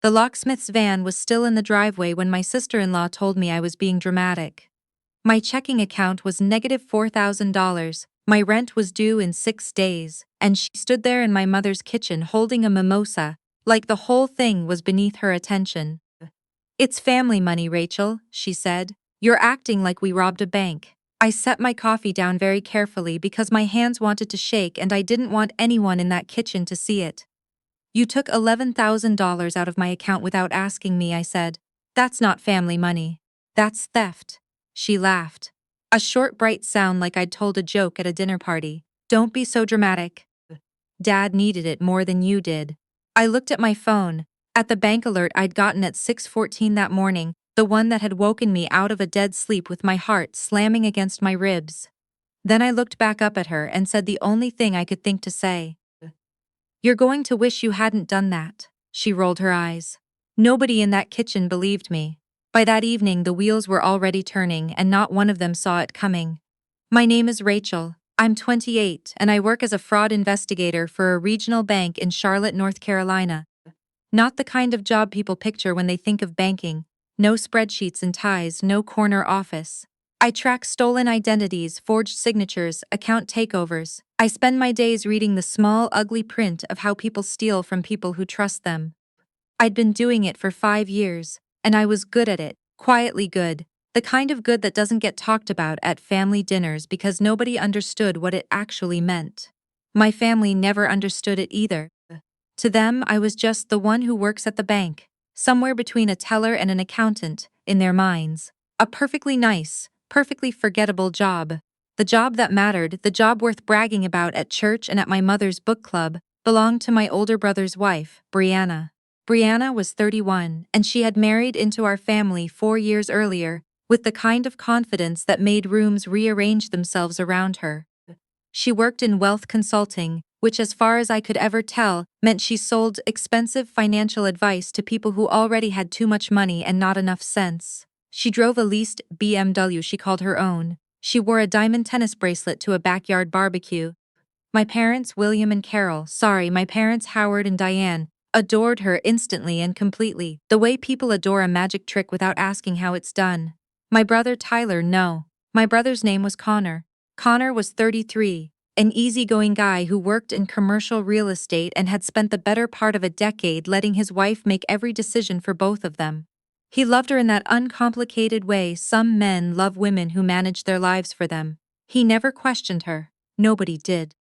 The locksmith's van was still in the driveway when my sister-in-law told me I was being dramatic. My checking account was negative $4,000, my rent was due in 6 days, and she stood there in my mother's kitchen holding a mimosa, like the whole thing was beneath her attention. "It's family money, Rachel," she said. "You're acting like we robbed a bank." I set my coffee down very carefully because my hands wanted to shake and I didn't want anyone in that kitchen to see it. "You took $11,000 out of my account without asking me," I said. "That's not family money. That's theft." She laughed. A short, bright sound like I'd told a joke at a dinner party. "Don't be so dramatic. Dad needed it more than you did." I looked at my phone, at the bank alert I'd gotten at 6:14 that morning, the one that had woken me out of a dead sleep with my heart slamming against my ribs. Then I looked back up at her and said the only thing I could think to say. "You're going to wish you hadn't done that." She rolled her eyes. Nobody in that kitchen believed me. By that evening the wheels were already turning and not one of them saw it coming. "My name is Rachel. I'm 28 and I work as a fraud investigator for a regional bank in Charlotte, North Carolina. Not the kind of job people picture when they think of banking. No spreadsheets and ties, no corner office. I track stolen identities, forged signatures, account takeovers. I spend my days reading the small, ugly print of how people steal from people who trust them. I'd been doing it for 5 years, and I was good at it, quietly good, the kind of good that doesn't get talked about at family dinners because nobody understood what it actually meant. My family never understood it either. To them, I was just the one who works at the bank, somewhere between a teller and an accountant, in their minds. A perfectly nice, perfectly forgettable job. The job that mattered, the job worth bragging about at church and at my mother's book club, belonged to my older brother's wife, Brianna. Brianna was 31, and she had married into our family 4 years earlier, with the kind of confidence that made rooms rearrange themselves around her. She worked in wealth consulting, which as far as I could ever tell, meant she sold expensive financial advice to people who already had too much money and not enough sense. She drove a leased BMW she called her own. She wore a diamond tennis bracelet to a backyard barbecue. My parents, William and Carol, my parents Howard and Diane, adored her instantly and completely, the way people adore a magic trick without asking how it's done. My brother Tyler, no. My brother's name was Connor. Connor was 33, an easygoing guy who worked in commercial real estate and had spent the better part of a decade letting his wife make every decision for both of them. He loved her in that uncomplicated way some men love women who manage their lives for them. He never questioned her. Nobody did.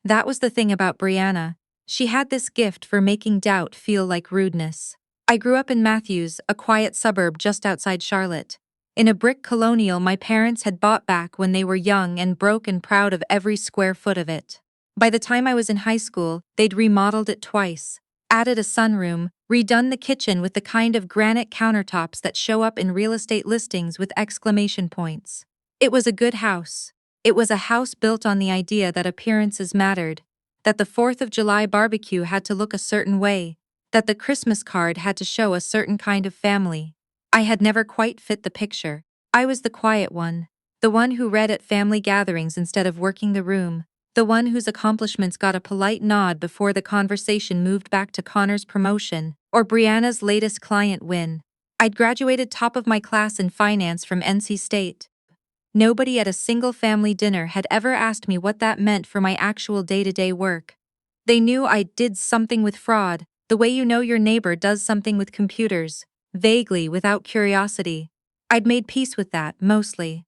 That was the thing about Brianna. She had this gift for making doubt feel like rudeness. I grew up in Matthews, a quiet suburb just outside Charlotte. In a brick colonial my parents had bought back when they were young and broke and proud of every square foot of it. By the time I was in high school, they'd remodeled it twice, added a sunroom, redone the kitchen with the kind of granite countertops that show up in real estate listings with exclamation points. It was a good house. It was a house built on the idea that appearances mattered, that the 4th of July barbecue had to look a certain way, that the Christmas card had to show a certain kind of family. I had never quite fit the picture. I was the quiet one, the one who read at family gatherings instead of working the room, the one whose accomplishments got a polite nod before the conversation moved back to Connor's promotion or Brianna's latest client win. I'd graduated top of my class in finance from NC State. Nobody at a single family dinner had ever asked me what that meant for my actual day-to-day work. They knew I did something with fraud, the way you know your neighbor does something with computers, vaguely, without curiosity. I'd made peace with that, mostly.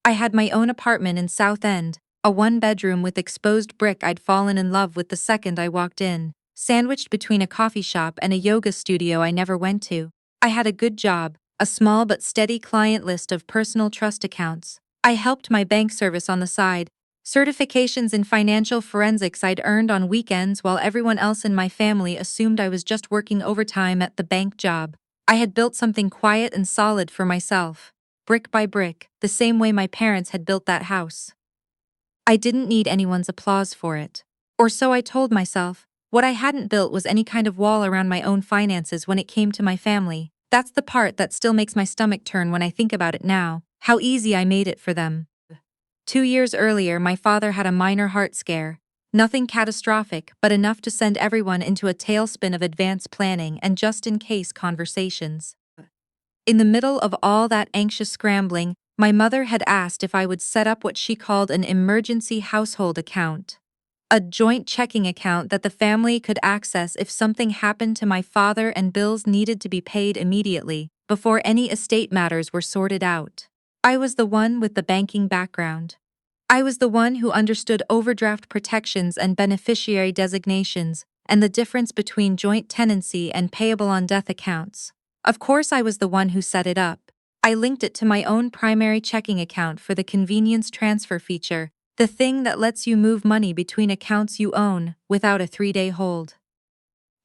I had my own apartment in South End, a 1-bedroom with exposed brick I'd fallen in love with the second I walked in, sandwiched between a coffee shop and a yoga studio I never went to. I had a good job, a small but steady client list of personal trust accounts. I helped my bank service on the side, certifications in financial forensics I'd earned on weekends while everyone else in my family assumed I was just working overtime at the bank job. I had built something quiet and solid for myself, brick by brick, the same way my parents had built that house. I didn't need anyone's applause for it. Or so I told myself. What I hadn't built was any kind of wall around my own finances when it came to my family. That's the part that still makes my stomach turn when I think about it now, how easy I made it for them. 2 years earlier my father had a minor heart scare. Nothing catastrophic, but enough to send everyone into a tailspin of advanced planning and just-in-case conversations. In the middle of all that anxious scrambling, my mother had asked if I would set up what she called an emergency household account. A joint checking account that the family could access if something happened to my father and bills needed to be paid immediately, before any estate matters were sorted out. I was the one with the banking background. I was the one who understood overdraft protections and beneficiary designations, and the difference between joint tenancy and payable on death accounts. Of course, I was the one who set it up. I linked it to my own primary checking account for the convenience transfer feature, the thing that lets you move money between accounts you own without a 3-day hold.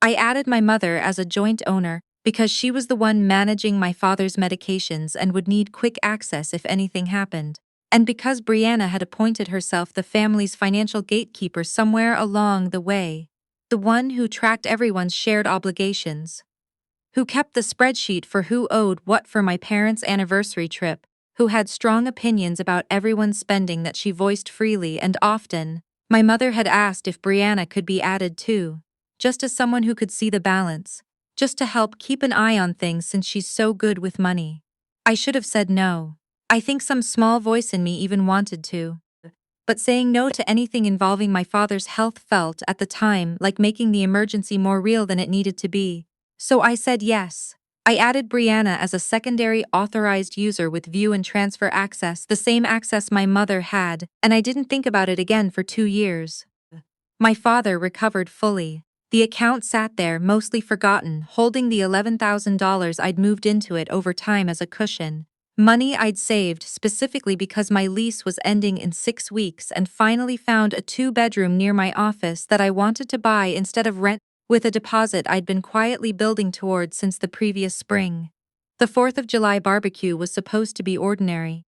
I added my mother as a joint owner because she was the one managing my father's medications and would need quick access if anything happened, and because Brianna had appointed herself the family's financial gatekeeper somewhere along the way, the one who tracked everyone's shared obligations, who kept the spreadsheet for who owed what for my parents' anniversary trip, who had strong opinions about everyone's spending that she voiced freely and often. My mother had asked if Brianna could be added too, just as someone who could see the balance, just to help keep an eye on things since she's so good with money. I should have said no. I think some small voice in me even wanted to. But saying no to anything involving my father's health felt at the time like making the emergency more real than it needed to be. So I said yes. I added Brianna as a secondary authorized user with view and transfer access, the same access my mother had, and I didn't think about it again for 2 years. My father recovered fully. The account sat there, mostly forgotten, holding the $11,000 I'd moved into it over time as a cushion. Money I'd saved specifically because my lease was ending in 6 weeks and finally found a 2-bedroom near my office that I wanted to buy instead of rent, with a deposit I'd been quietly building toward since the previous spring. The 4th of July barbecue was supposed to be ordinary.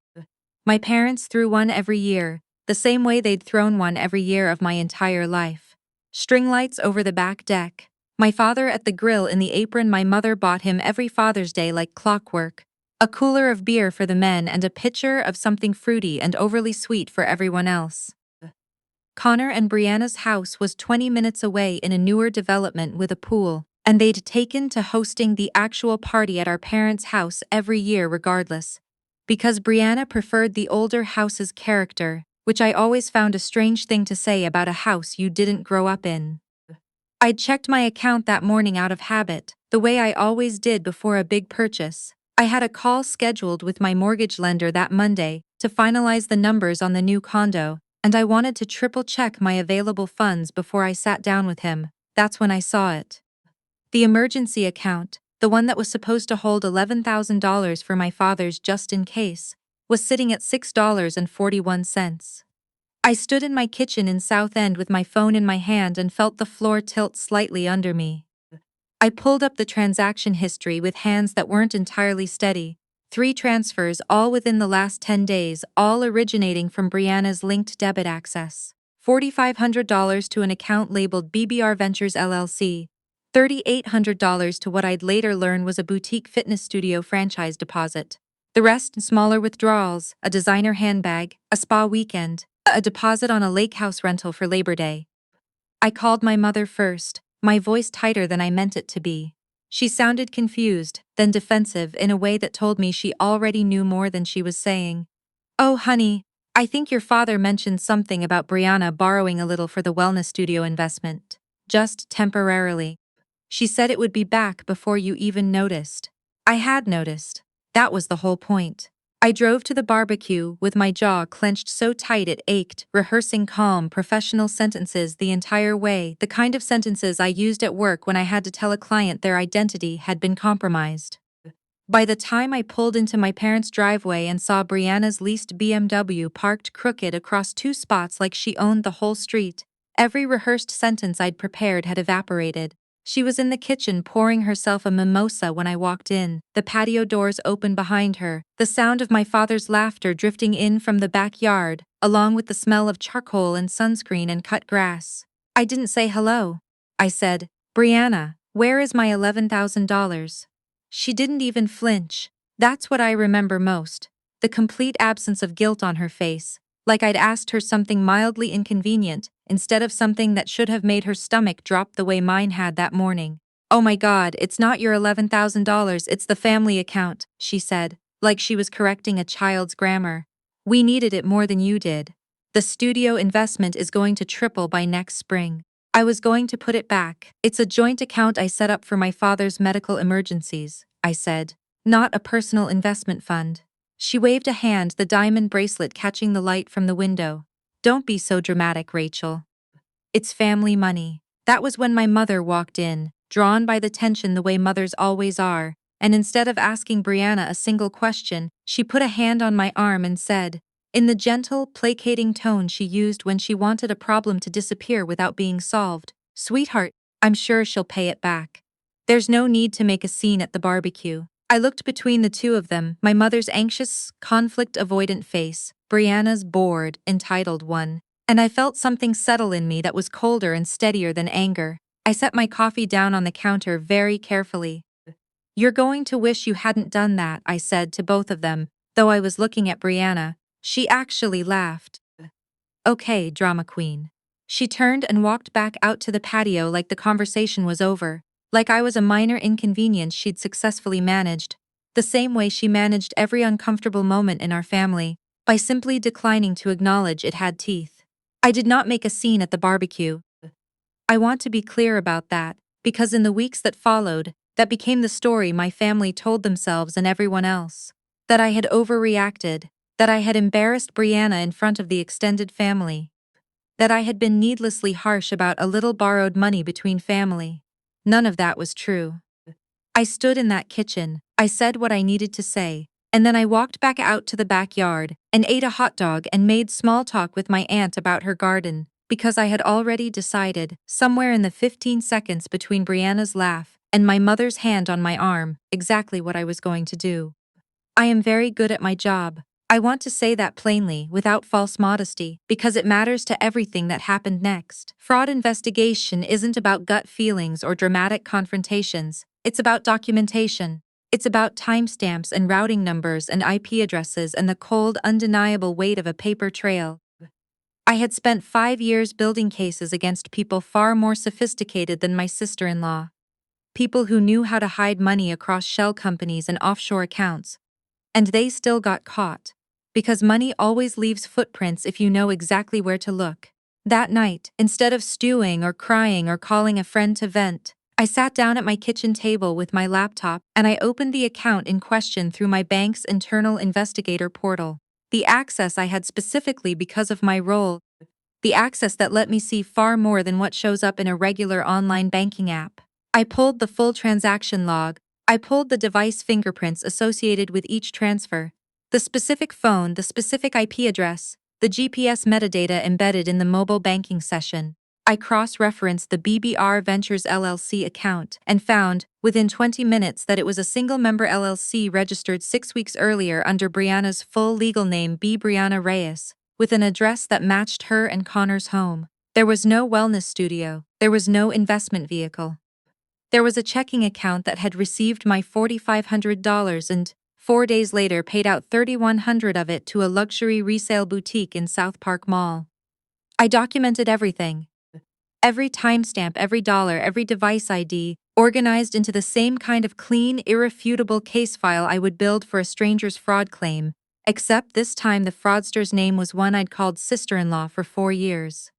My parents threw one every year, the same way they'd thrown one every year of my entire life. String lights over the back deck, my father at the grill in the apron my mother bought him every Father's Day like clockwork, a cooler of beer for the men and a pitcher of something fruity and overly sweet for everyone else. Connor and Brianna's house was 20 minutes away in a newer development with a pool, and they'd taken to hosting the actual party at our parents' house every year regardless, because Brianna preferred the older house's character, which I always found a strange thing to say about a house you didn't grow up in. I'd checked my account that morning out of habit, the way I always did before a big purchase. I had a call scheduled with my mortgage lender that Monday to finalize the numbers on the new condo, and I wanted to triple-check my available funds before I sat down with him. That's when I saw it. The emergency account, the one that was supposed to hold $11,000 for my father's just in case, was sitting at $6.41. I stood in my kitchen in South End with my phone in my hand and felt the floor tilt slightly under me. I pulled up the transaction history with hands that weren't entirely steady. 3 transfers all within the last 10 days, all originating from Brianna's linked debit access. $4,500 to an account labeled BBR Ventures LLC. $3,800 to what I'd later learn was a boutique fitness studio franchise deposit. The rest in smaller withdrawals, a designer handbag, a spa weekend, a deposit on a lake house rental for Labor Day. I called my mother first, my voice tighter than I meant it to be. She sounded confused, then defensive in a way that told me she already knew more than she was saying. "Oh, honey, I think your father mentioned something about Brianna borrowing a little for the wellness studio investment. Just temporarily. She said it would be back before you even noticed." I had noticed. That was the whole point. I drove to the barbecue with my jaw clenched so tight it ached, rehearsing calm, professional sentences the entire way, the kind of sentences I used at work when I had to tell a client their identity had been compromised. By the time I pulled into my parents' driveway and saw Brianna's leased BMW parked crooked across 2 spots like she owned the whole street, every rehearsed sentence I'd prepared had evaporated. She was in the kitchen pouring herself a mimosa when I walked in, the patio doors open behind her, the sound of my father's laughter drifting in from the backyard, along with the smell of charcoal and sunscreen and cut grass. I didn't say hello. I said, "Brianna, where is my $11,000? She didn't even flinch. That's what I remember most. The complete absence of guilt on her face, like I'd asked her something mildly inconvenient, instead of something that should have made her stomach drop the way mine had that morning. "Oh my God, it's not your $11,000, it's the family account," she said, like she was correcting a child's grammar. "We needed it more than you did. The studio investment is going to triple by next spring. I was going to put it back. It's a joint account I set up for my father's medical emergencies," I said. "Not a personal investment fund." She waved a hand, the diamond bracelet catching the light from the window. "Don't be so dramatic, Rachel. It's family money." That was when my mother walked in, drawn by the tension the way mothers always are, and instead of asking Brianna a single question, she put a hand on my arm and said, in the gentle, placating tone she used when she wanted a problem to disappear without being solved, "Sweetheart, I'm sure she'll pay it back. There's no need to make a scene at the barbecue." I looked between the two of them, my mother's anxious, conflict-avoidant face, Brianna's bored, entitled one, and I felt something settle in me that was colder and steadier than anger. I set my coffee down on the counter very carefully. "You're going to wish you hadn't done that," I said to both of them, though I was looking at Brianna. She actually laughed. "Okay, drama queen." She turned and walked back out to the patio like the conversation was over, like I was a minor inconvenience she'd successfully managed, the same way she managed every uncomfortable moment in our family, by simply declining to acknowledge it had teeth. I did not make a scene at the barbecue. I want to be clear about that, because in the weeks that followed, that became the story my family told themselves and everyone else. That I had overreacted, that I had embarrassed Brianna in front of the extended family, that I had been needlessly harsh about a little borrowed money between family. None of that was true. I stood in that kitchen, I said what I needed to say, and then I walked back out to the backyard and ate a hot dog and made small talk with my aunt about her garden, because I had already decided, somewhere in the 15 seconds between Brianna's laugh and my mother's hand on my arm, exactly what I was going to do. I am very good at my job. I want to say that plainly, without false modesty, because it matters to everything that happened next. Fraud investigation isn't about gut feelings or dramatic confrontations, it's about documentation. It's about timestamps and routing numbers and IP addresses and the cold, undeniable weight of a paper trail. I had spent 5 years building cases against people far more sophisticated than my sister-in-law. People who knew how to hide money across shell companies and offshore accounts. And they still got caught. Because money always leaves footprints if you know exactly where to look. That night, instead of stewing or crying or calling a friend to vent, I sat down at my kitchen table with my laptop and I opened the account in question through my bank's internal investigator portal. The access I had specifically because of my role. The access that let me see far more than what shows up in a regular online banking app. I pulled the full transaction log. I pulled the device fingerprints associated with each transfer, the specific phone, the specific IP address, the GPS metadata embedded in the mobile banking session. I cross-referenced the BBR Ventures LLC account and found, within 20 minutes, that it was a single-member LLC registered 6 weeks earlier under Brianna's full legal name B. Brianna Reyes, with an address that matched her and Connor's home. There was no wellness studio, there was no investment vehicle. There was a checking account that had received my $4,500 and, 4 days later, paid out $3,100 of it to a luxury resale boutique in South Park Mall. I documented everything. Every timestamp, every dollar, every device ID, organized into the same kind of clean, irrefutable case file I would build for a stranger's fraud claim, except this time the fraudster's name was one I'd called sister-in-law for 4 years.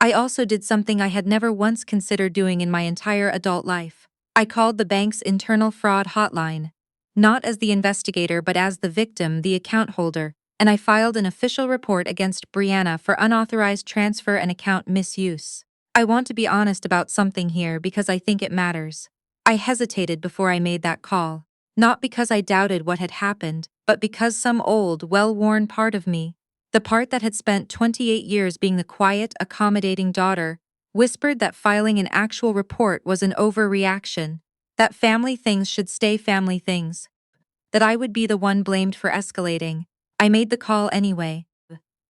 I also did something I had never once considered doing in my entire adult life. I called the bank's internal fraud hotline. Not as the investigator but as the victim, the account holder, and I filed an official report against Brianna for unauthorized transfer and account misuse. I want to be honest about something here because I think it matters. I hesitated before I made that call, not because I doubted what had happened, but because some old, well-worn part of me, the part that had spent 28 years being the quiet, accommodating daughter, whispered that filing an actual report was an overreaction, that family things should stay family things, that I would be the one blamed for escalating. I made the call anyway.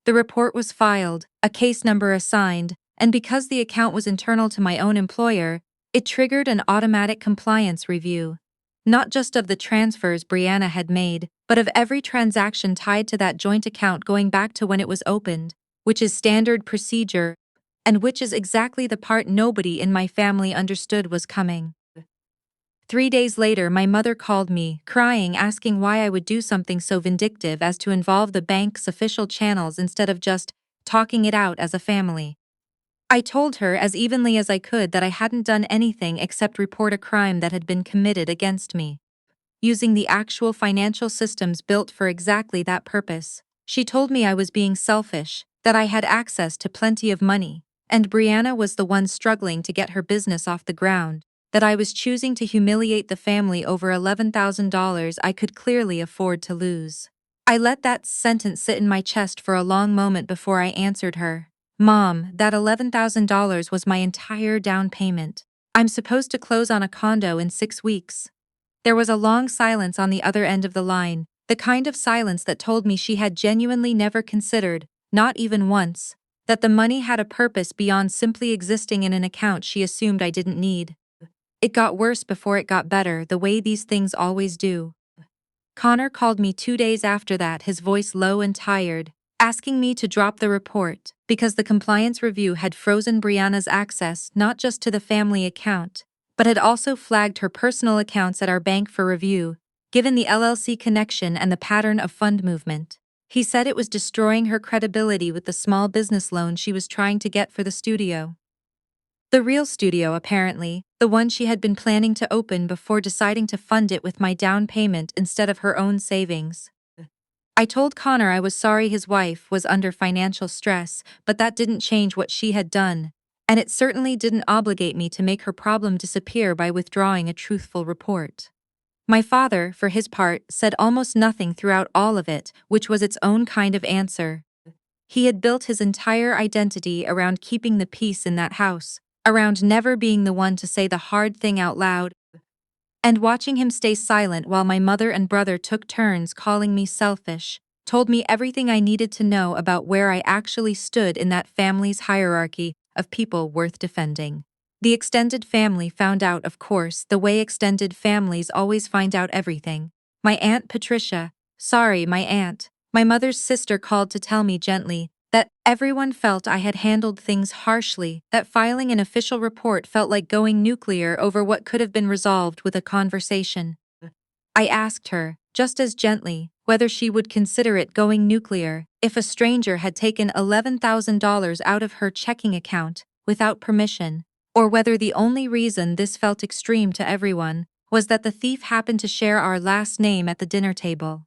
The report was filed, a case number assigned, and because the account was internal to my own employer, it triggered an automatic compliance review. Not just of the transfers Brianna had made, but of every transaction tied to that joint account going back to when it was opened, which is standard procedure, and which is exactly the part nobody in my family understood was coming. 3 days later, my mother called me, crying, asking why I would do something so vindictive as to involve the bank's official channels instead of just talking it out as a family. I told her as evenly as I could that I hadn't done anything except report a crime that had been committed against me. Using the actual financial systems built for exactly that purpose, she told me I was being selfish, that I had access to plenty of money, and Brianna was the one struggling to get her business off the ground, that I was choosing to humiliate the family over $11,000 I could clearly afford to lose. I let that sentence sit in my chest for a long moment before I answered her. Mom, that $11,000 was my entire down payment. I'm supposed to close on a condo in 6 weeks. There was a long silence on the other end of the line, the kind of silence that told me she had genuinely never considered, not even once, that the money had a purpose beyond simply existing in an account she assumed I didn't need. It got worse before it got better, the way these things always do. Connor called me 2 days after that, his voice low and tired, asking me to drop the report because the compliance review had frozen Brianna's access not just to the family account, but had also flagged her personal accounts at our bank for review, given the LLC connection and the pattern of fund movement. He said it was destroying her credibility with the small business loan she was trying to get for the studio. The real studio, apparently, the one she had been planning to open before deciding to fund it with my down payment instead of her own savings. I told Connor I was sorry his wife was under financial stress, but that didn't change what she had done, and it certainly didn't obligate me to make her problem disappear by withdrawing a truthful report. My father, for his part, said almost nothing throughout all of it, which was its own kind of answer. He had built his entire identity around keeping the peace in that house, around never being the one to say the hard thing out loud, and watching him stay silent while my mother and brother took turns calling me selfish, told me everything I needed to know about where I actually stood in that family's hierarchy of people worth defending. The extended family found out, of course, the way extended families always find out everything. My Aunt Patricia, sorry, my aunt, my mother's sister, called to tell me gently that everyone felt I had handled things harshly, that filing an official report felt like going nuclear over what could have been resolved with a conversation. I asked her, just as gently, whether she would consider it going nuclear if a stranger had taken $11,000 out of her checking account without permission, or whether the only reason this felt extreme to everyone was that the thief happened to share our last name at the dinner table.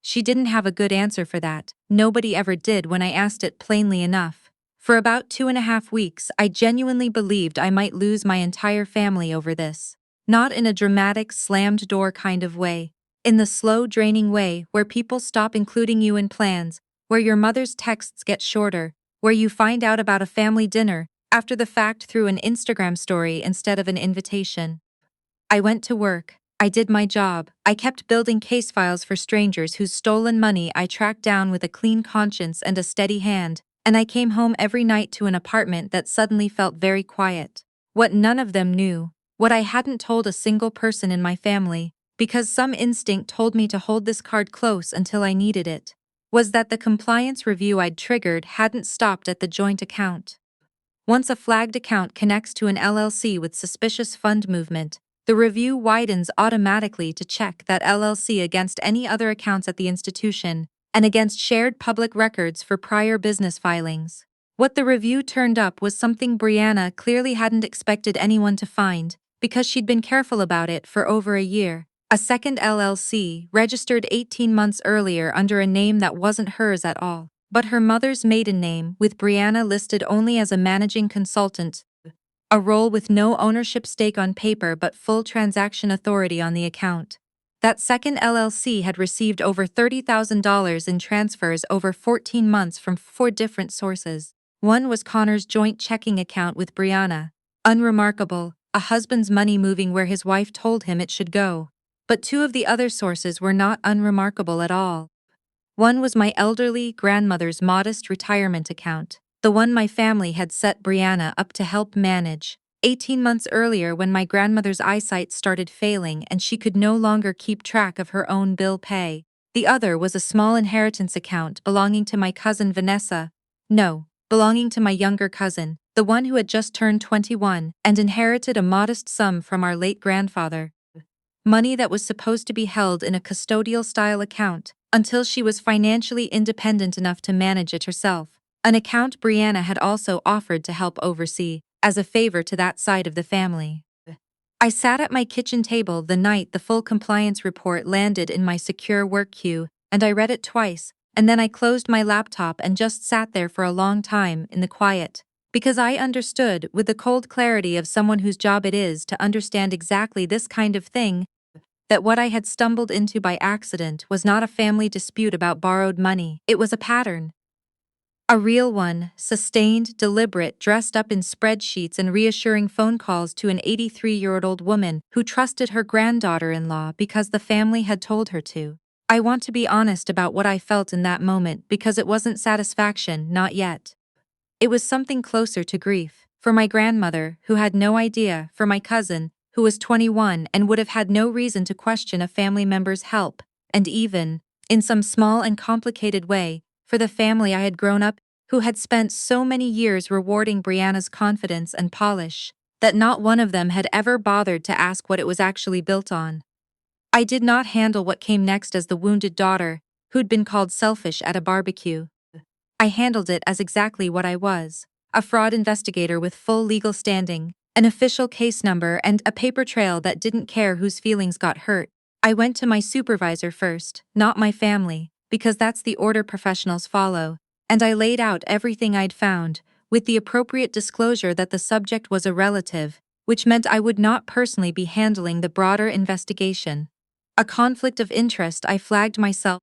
She didn't have a good answer for that. Nobody ever did when I asked it plainly enough. For about 2.5 weeks, I genuinely believed I might lose my entire family over this. Not in a dramatic, slammed door kind of way. In the slow, draining way where people stop including you in plans, where your mother's texts get shorter, where you find out about a family dinner after the fact through an Instagram story instead of an invitation. I went to work. I did my job. I kept building case files for strangers whose stolen money I tracked down with a clean conscience and a steady hand, and I came home every night to an apartment that suddenly felt very quiet. What none of them knew, what I hadn't told a single person in my family, because some instinct told me to hold this card close until I needed it, was that the compliance review I'd triggered hadn't stopped at the joint account. Once a flagged account connects to an LLC with suspicious fund movement, the review widens automatically to check that LLC against any other accounts at the institution and against shared public records for prior business filings. What the review turned up was something Brianna clearly hadn't expected anyone to find, because she'd been careful about it for over a year. A second LLC, registered 18 months earlier under a name that wasn't hers at all, but her mother's maiden name, with Brianna listed only as a managing consultant. A role with no ownership stake on paper but full transaction authority on the account. That second LLC had received over $30,000 in transfers over 14 months from 4 different sources. One was Connor's joint checking account with Brianna. Unremarkable, a husband's money moving where his wife told him it should go. But 2 of the other sources were not unremarkable at all. One was my elderly grandmother's modest retirement account, the one my family had set Brianna up to help manage. 18 months earlier, when my grandmother's eyesight started failing and she could no longer keep track of her own bill pay, The other was a small inheritance account belonging to my cousin Vanessa. No, belonging to my younger cousin, the one who had just turned 21 and inherited a modest sum from our late grandfather. Money that was supposed to be held in a custodial-style account until she was financially independent enough to manage it herself. An account Brianna had also offered to help oversee, as a favor to that side of the family. I sat at my kitchen table the night the full compliance report landed in my secure work queue, and I read it twice, and then I closed my laptop and just sat there for a long time in the quiet, because I understood, with the cold clarity of someone whose job it is to understand exactly this kind of thing, that what I had stumbled into by accident was not a family dispute about borrowed money. It was a pattern. A real one, sustained, deliberate, dressed up in spreadsheets and reassuring phone calls to an 83-year-old woman who trusted her granddaughter-in-law because the family had told her to. I want to be honest about what I felt in that moment because it wasn't satisfaction, not yet. It was something closer to grief. For my grandmother, who had no idea, for my cousin, who was 21 and would have had no reason to question a family member's help, and even, in some small and complicated way, for the family I had grown up, who had spent so many years rewarding Brianna's confidence and polish, that not one of them had ever bothered to ask what it was actually built on. I did not handle what came next as the wounded daughter, who'd been called selfish at a barbecue. I handled it as exactly what I was, a fraud investigator with full legal standing, an official case number and a paper trail that didn't care whose feelings got hurt. I went to my supervisor first, not my family, because that's the order professionals follow, and I laid out everything I'd found, with the appropriate disclosure that the subject was a relative, which meant I would not personally be handling the broader investigation. A conflict of interest I flagged myself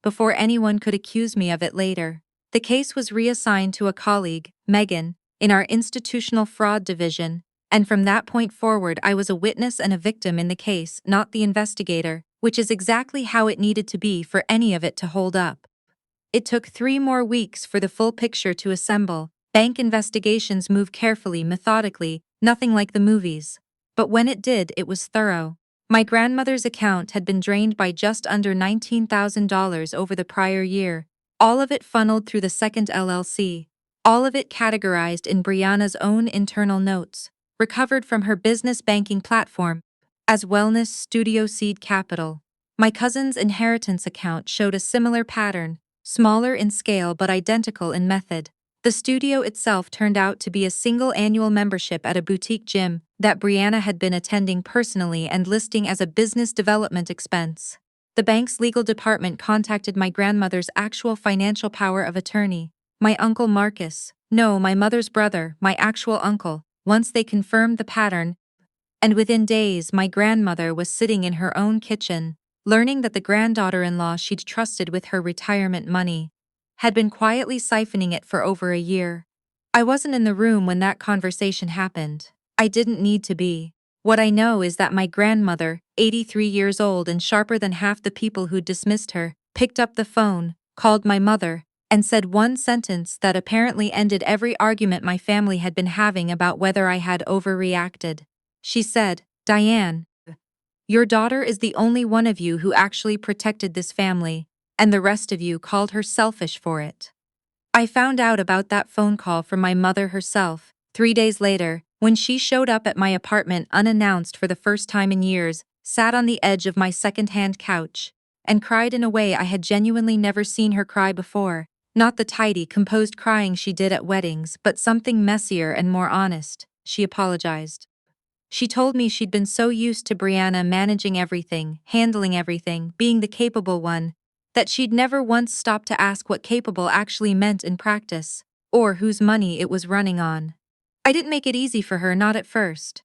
before anyone could accuse me of it later. The case was reassigned to a colleague, Megan, in our institutional fraud division, and from that point forward I was a witness and a victim in the case, not the investigator, which is exactly how it needed to be for any of it to hold up. It took 3 more weeks for the full picture to assemble. Bank investigations move carefully, methodically, nothing like the movies. But when it did, it was thorough. My grandmother's account had been drained by just under $19,000 over the prior year, all of it funneled through the second LLC, all of it categorized in Brianna's own internal notes, recovered from her business banking platform, as Wellness Studio Seed Capital. My cousin's inheritance account showed a similar pattern, smaller in scale but identical in method. The studio itself turned out to be a single annual membership at a boutique gym that Brianna had been attending personally and listing as a business development expense. The bank's legal department contacted my grandmother's actual financial power of attorney, my uncle Marcus, no, my mother's brother, my actual uncle, once they confirmed the pattern, and within days my grandmother was sitting in her own kitchen, learning that the granddaughter-in-law she'd trusted with her retirement money had been quietly siphoning it for over a year. I wasn't in the room when that conversation happened. I didn't need to be. What I know is that my grandmother, 83 years old and sharper than half the people who'd dismissed her, picked up the phone, called my mother, and said one sentence that apparently ended every argument my family had been having about whether I had overreacted. She said, "Diane, your daughter is the only one of you who actually protected this family, and the rest of you called her selfish for it." I found out about that phone call from my mother herself, 3 days later, when she showed up at my apartment unannounced for the first time in years, sat on the edge of my second-hand couch, and cried in a way I had genuinely never seen her cry before. Not the tidy, composed crying she did at weddings, but something messier and more honest. She apologized. She told me she'd been so used to Brianna managing everything, handling everything, being the capable one, that she'd never once stopped to ask what capable actually meant in practice, or whose money it was running on. I didn't make it easy for her, not at first.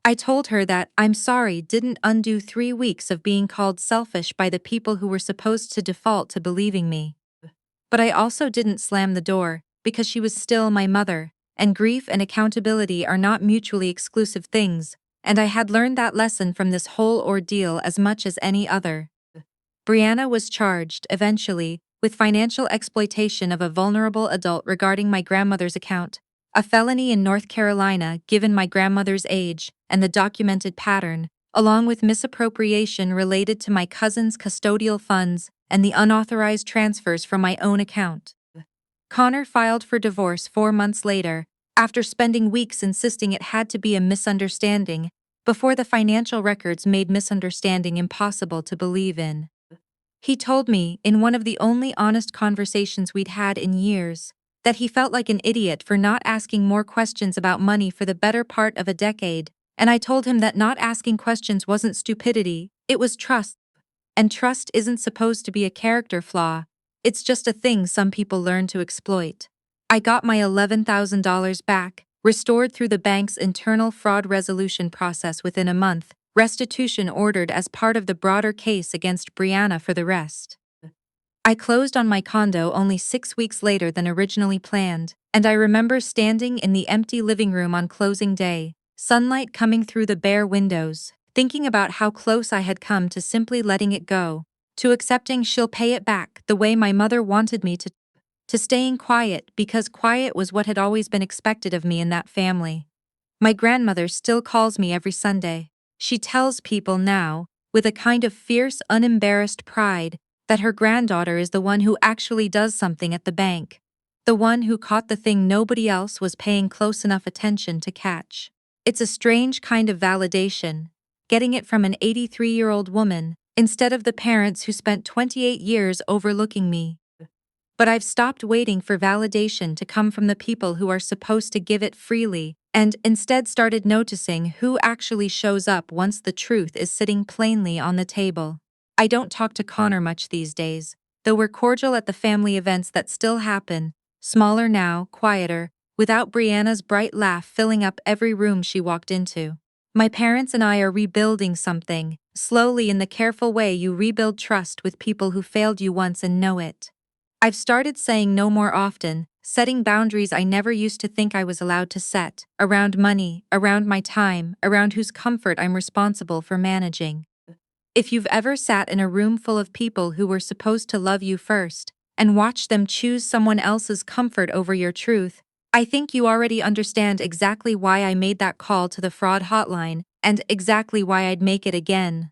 I told her that "I'm sorry" didn't undo 3 weeks of being called selfish by the people who were supposed to default to believing me. But I also didn't slam the door, because she was still my mother, and grief and accountability are not mutually exclusive things, and I had learned that lesson from this whole ordeal as much as any other. Brianna was charged, eventually, with financial exploitation of a vulnerable adult regarding my grandmother's account, a felony in North Carolina given my grandmother's age and the documented pattern, along with misappropriation related to my cousin's custodial funds and the unauthorized transfers from my own account. Connor filed for divorce 4 months later, after spending weeks insisting it had to be a misunderstanding, before the financial records made misunderstanding impossible to believe in. He told me, in one of the only honest conversations we'd had in years, that he felt like an idiot for not asking more questions about money for the better part of a decade, and I told him that not asking questions wasn't stupidity, it was trust. And trust isn't supposed to be a character flaw, it's just a thing some people learn to exploit. I got my $11,000 back, restored through the bank's internal fraud resolution process within a month, restitution ordered as part of the broader case against Brianna for the rest. I closed on my condo only 6 weeks later than originally planned, and I remember standing in the empty living room on closing day, sunlight coming through the bare windows, thinking about how close I had come to simply letting it go, to accepting she'll pay it back the way my mother wanted me to staying quiet because quiet was what had always been expected of me in that family. My grandmother still calls me every Sunday. She tells people now, with a kind of fierce, unembarrassed pride, that her granddaughter is the one who actually does something at the bank, the one who caught the thing nobody else was paying close enough attention to catch. It's a strange kind of validation, getting it from an 83-year-old woman, instead of the parents who spent 28 years overlooking me. But I've stopped waiting for validation to come from the people who are supposed to give it freely, and instead started noticing who actually shows up once the truth is sitting plainly on the table. I don't talk to Connor much these days, though we're cordial at the family events that still happen, smaller now, quieter, without Brianna's bright laugh filling up every room she walked into. My parents and I are rebuilding something, slowly in the careful way you rebuild trust with people who failed you once and know it. I've started saying no more often, setting boundaries I never used to think I was allowed to set, around money, around my time, around whose comfort I'm responsible for managing. If you've ever sat in a room full of people who were supposed to love you first, and watched them choose someone else's comfort over your truth, I think you already understand exactly why I made that call to the fraud hotline, and exactly why I'd make it again.